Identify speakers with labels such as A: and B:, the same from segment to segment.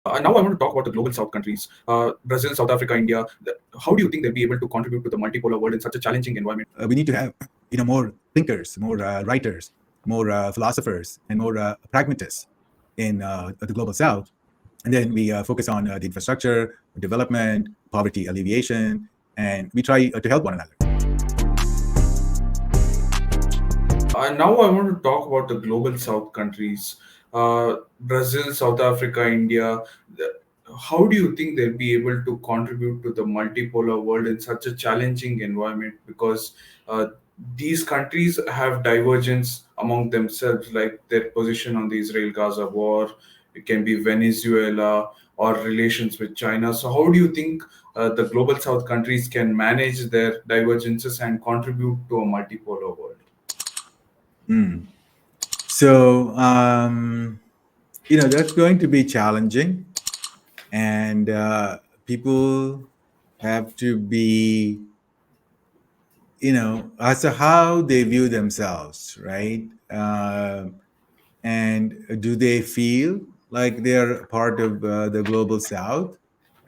A: Now I want to talk about the global south countries, Brazil, South Africa, India. How do you think they'll be able to contribute to the multipolar world in such a challenging environment?
B: We need to have more thinkers, more writers, more philosophers, and more pragmatists in the global south. And then we focus on the infrastructure, development, poverty alleviation, and we try to help one another.
A: Now I want to talk about the global south countries, Brazil, South Africa, India. How do you think they'll be able to contribute to the multipolar world in such a challenging environment? Because these countries have divergence among themselves, like their position on the Israel-Gaza war. It can be Venezuela or relations with China. So, how do you think the global south countries can manage their divergences and contribute to a multipolar world?
B: Mm. So, that's going to be challenging, and people have to be, as to how they view themselves, right? And do they feel like they're part of the global south,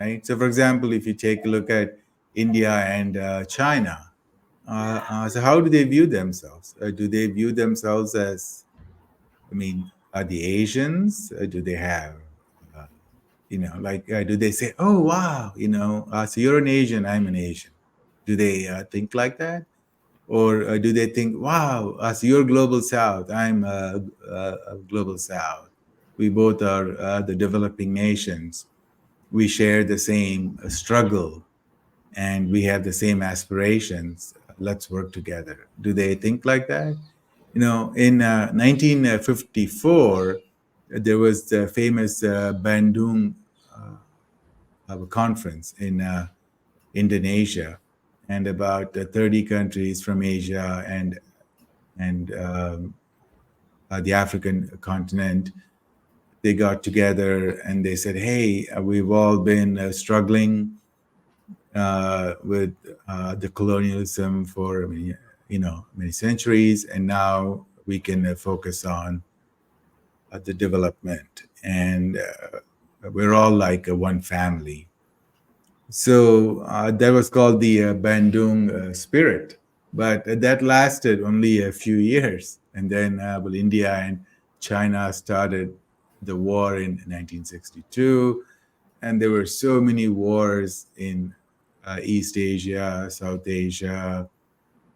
B: right? So, for example, if you take a look at India and China, so how do they view themselves? Do they view themselves as, are the Asians? Do they have, do they say, oh, wow, so you're an Asian, I'm an Asian? Do they think like that? Or do they think, wow, so you're global south, I'm a global south. We both are the developing nations. We share the same struggle and we have the same aspirations. Let's work together. Do they think like that? In 1954, there was the famous Bandung conference in Indonesia, and about 30 countries from Asia and the African continent. They got together and they said, "Hey, we've all been struggling with the colonialism for many centuries, and now we can focus on the development, and we're all like one family." So that was called the Bandung spirit, but that lasted only a few years, and then India and China started the war in 1962, and there were so many wars in East Asia, South Asia,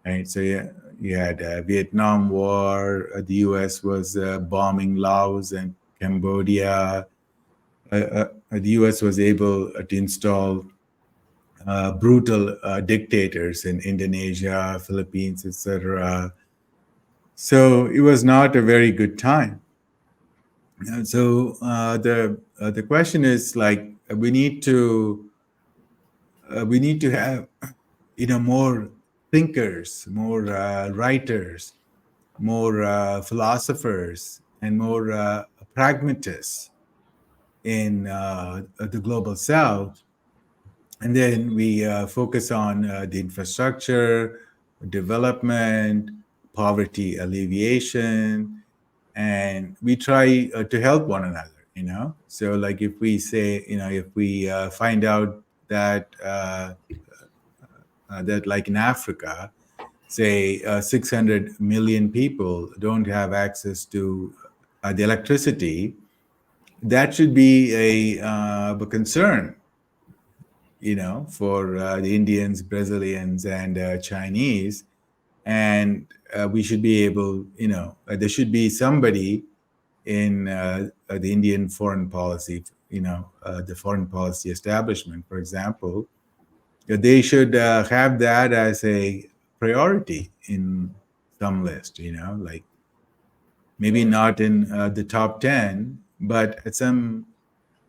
B: right? So yeah, you had Vietnam War. The U.S. was bombing Laos and Cambodia. The U.S. was able to install brutal dictators in Indonesia, Philippines, etc. So it was not a very good time. So the question is, like, we need to have more thinkers, more writers, more philosophers, and more pragmatists in the global south. And then we focus on the infrastructure, development, poverty alleviation, and we try to help one another. So, like, if we say, if we find out that like in Africa, say 600 million people don't have access to the electricity, that should be a concern, for the Indians, Brazilians, and Chinese. And we should be able, there should be somebody in the Indian foreign policy, the foreign policy establishment, for example, they should have that as a priority in some list, like maybe not in the top 10, but at some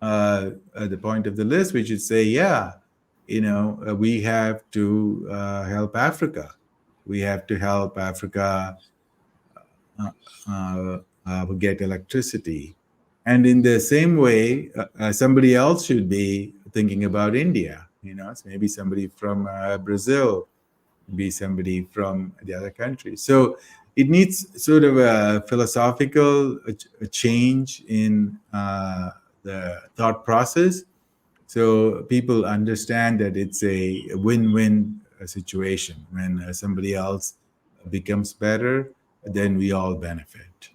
B: at the point of the list, we should say, yeah, we have to help Africa. We have to help Africa get electricity. And in the same way, somebody else should be thinking about India. So maybe somebody from Brazil, be somebody from the other country. So it needs sort of a philosophical change in the thought process. So people understand that it's a win-win situation. When somebody else becomes better, then we all benefit.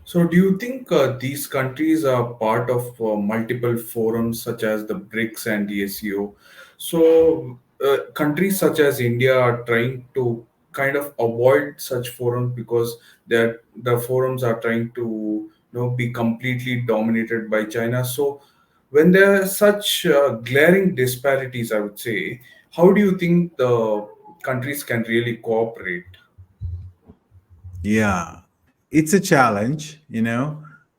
A: So, do you think these countries are part of multiple forums such as the BRICS and the SEO? So, countries such as India are trying to kind of avoid such forums because the forums are trying to be completely dominated by China. So, when there are such glaring disparities, I would say, how do you think the countries can really cooperate?
B: Yeah, it's a challenge.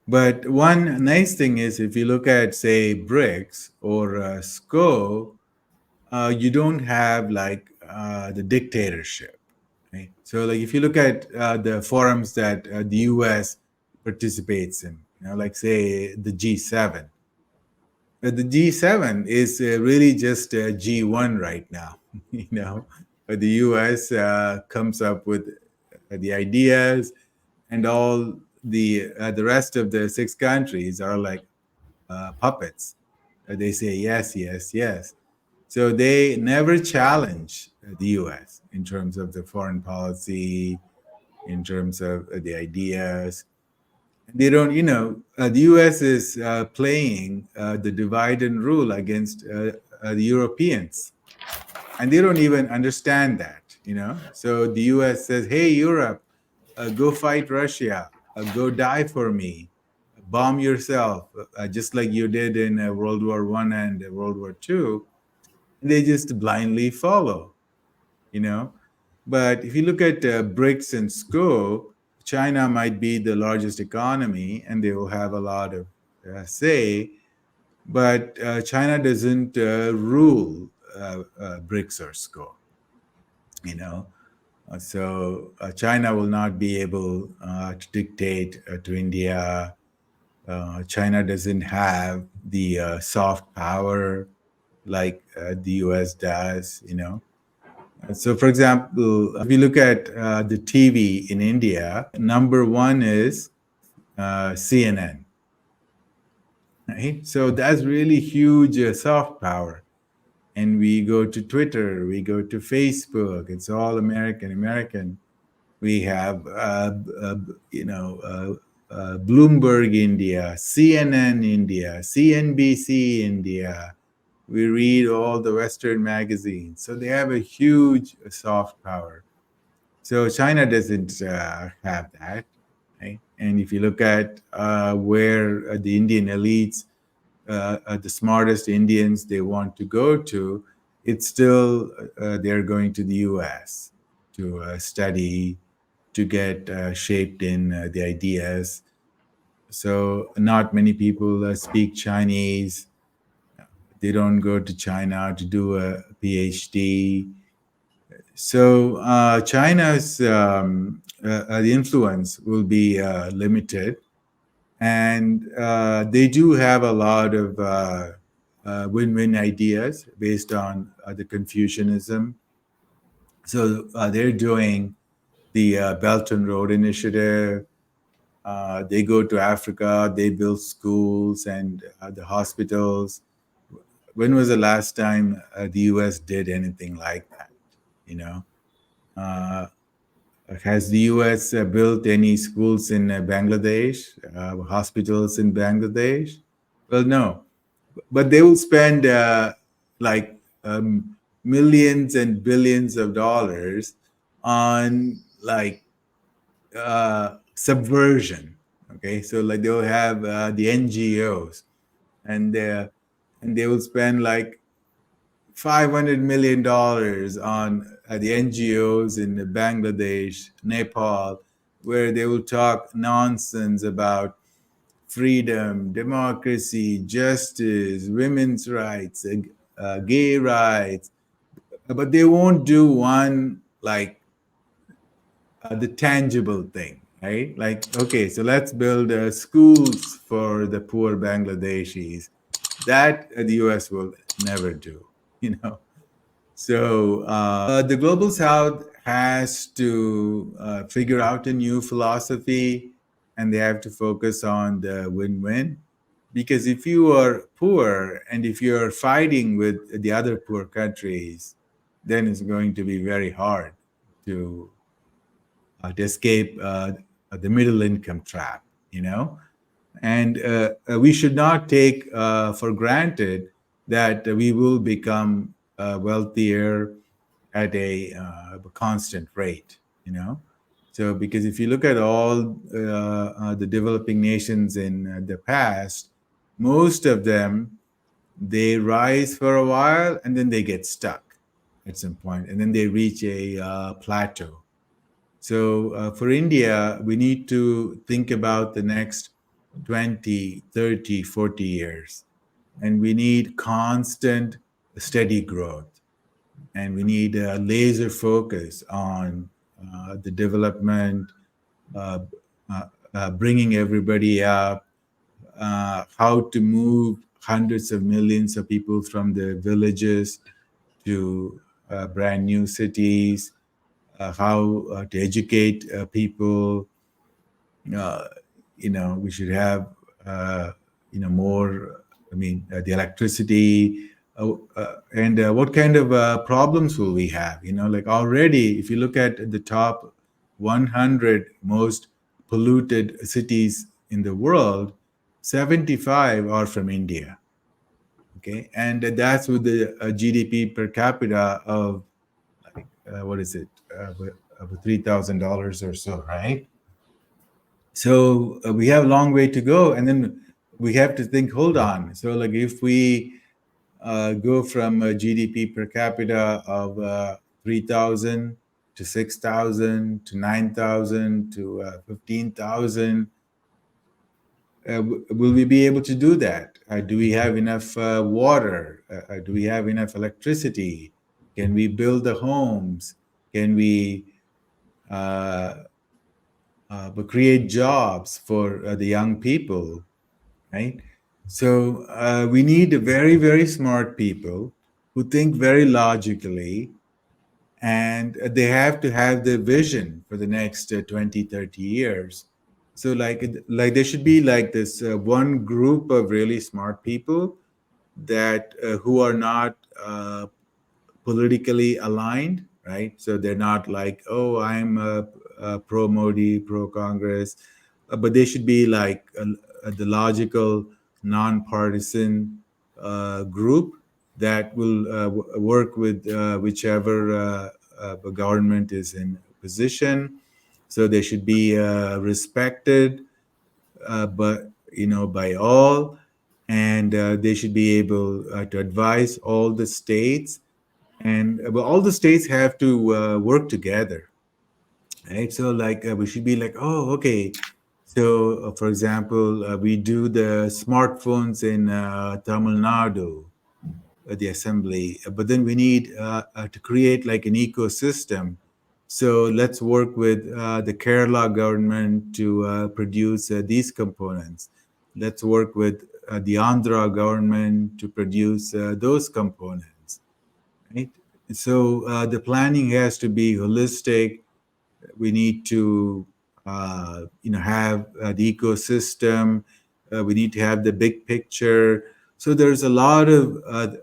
B: But one nice thing is if you look at, say, BRICS or SCO, you don't have like the dictatorship. Right? So, like if you look at the forums that the U.S. participates in, like say the G7. The G7 is really just G1 right now. But the U.S. Comes up with the ideas, and all the rest of the six countries are like puppets. They say yes, yes, yes. So they never challenge the U.S. in terms of the foreign policy, in terms of the ideas. They don't, the U.S. is playing the divide and rule against the Europeans, and they don't even understand that. So the U.S. says, "Hey, Europe, go fight Russia, go die for me, bomb yourself, just like you did in World War One and World War Two." They just blindly follow, you know. But if you look at BRICS and SCO, China might be the largest economy, and they will have a lot of say. But China doesn't rule BRICS or SCO, you know. So China will not be able to dictate to India. China doesn't have the soft power like the US does. So, for example, if you look at the TV in India, number one is CNN, right? So that's really huge soft power. And we go to Twitter, we go to Facebook. It's all American, American. We have, Bloomberg India, CNN India, CNBC India. We read all the Western magazines. So they have a huge soft power. So China doesn't have that, right? And if you look at where the Indian elites, the smartest Indians they want to go to, it's still they're going to the U.S. to study, to get shaped in the ideas. So not many people speak Chinese. They don't go to China to do a PhD. So China's the influence will be limited, and they do have a lot of win-win ideas based on the Confucianism. So they're doing the Belt and Road Initiative. They go to Africa. They build schools and the hospitals. When was the last time the U.S. did anything like that? You know. Uh, Has the US built any schools in Bangladesh, hospitals in Bangladesh? Well, no, but they will spend like millions and billions of dollars on like subversion. Okay, so like they'll have the NGOs, and and they will spend like $500 million on the NGOs in Bangladesh, Nepal, where they will talk nonsense about freedom, democracy, justice, women's rights, gay rights, but they won't do one like the tangible thing, right? Like, okay, so let's build schools for the poor Bangladeshis. That the US will never do, you know. So the global south has to figure out a new philosophy, and they have to focus on the win-win. Because if you are poor and if you are fighting with the other poor countries, then it's going to be very hard to to escape the middle income trap, you know. And we should not take for granted that we will become wealthier at a constant rate, you know. So, because if you look at all the developing nations in the past, most of them, they rise for a while and then they get stuck at some point, and then they reach a plateau. So for India, we need to think about the next 20, 30, 40 years. And we need constant, steady growth. And we need a laser focus on the development, uh, bringing everybody up, how to move hundreds of millions of people from the villages to brand new cities, how to educate people. Uh, we should have, uh, more. I mean, the electricity, and what kind of problems will we have? Like already, if you look at the top 100 most polluted cities in the world, 75 are from India. Okay, and that's with the GDP per capita of like what is it, of $3,000 or so, right? So we have a long way to go, and then we have to think. Hold on. So like if we go from a GDP per capita of 3,000 to 6,000 to 9,000 to 15,000, will we be able to do that? Do we have enough water? Do we have enough electricity? Can we build the homes? Can we uh, create jobs for the young people, right? So we need very, very smart people who think very logically, and they have to have the vision for the next 20, 30 years. So like there should be like this one group of really smart people that who are not politically aligned, right? So they're not like, oh, I'm pro Modi, pro Congress, but they should be like the logical, nonpartisan group that will work with whichever government is in position. So they should be respected, but by all, and they should be able to advise all the states, and well, all the states have to work together, right? So like we should be like, oh, okay, so for example, we do the smartphones in Tamil Nadu, the assembly, but then we need to create like an ecosystem. So let's work with the Kerala government to produce these components. Let's work with the Andhra government to produce those components, right? So the planning has to be holistic. We need to, have the ecosystem. We need to have the big picture. So there's a lot of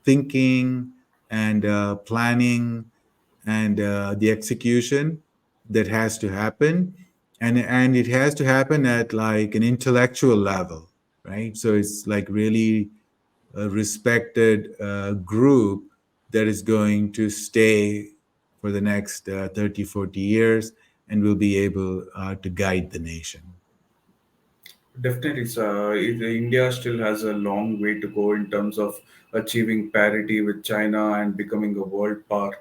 B: thinking and planning and the execution that has to happen, and it has to happen at like an intellectual level, right? So it's like really a respected group that is going to stay for the next 30, 40 years and will be able to guide the nation.
A: Definitely, sir. India still has a long way to go in terms of achieving parity with China and becoming a world power.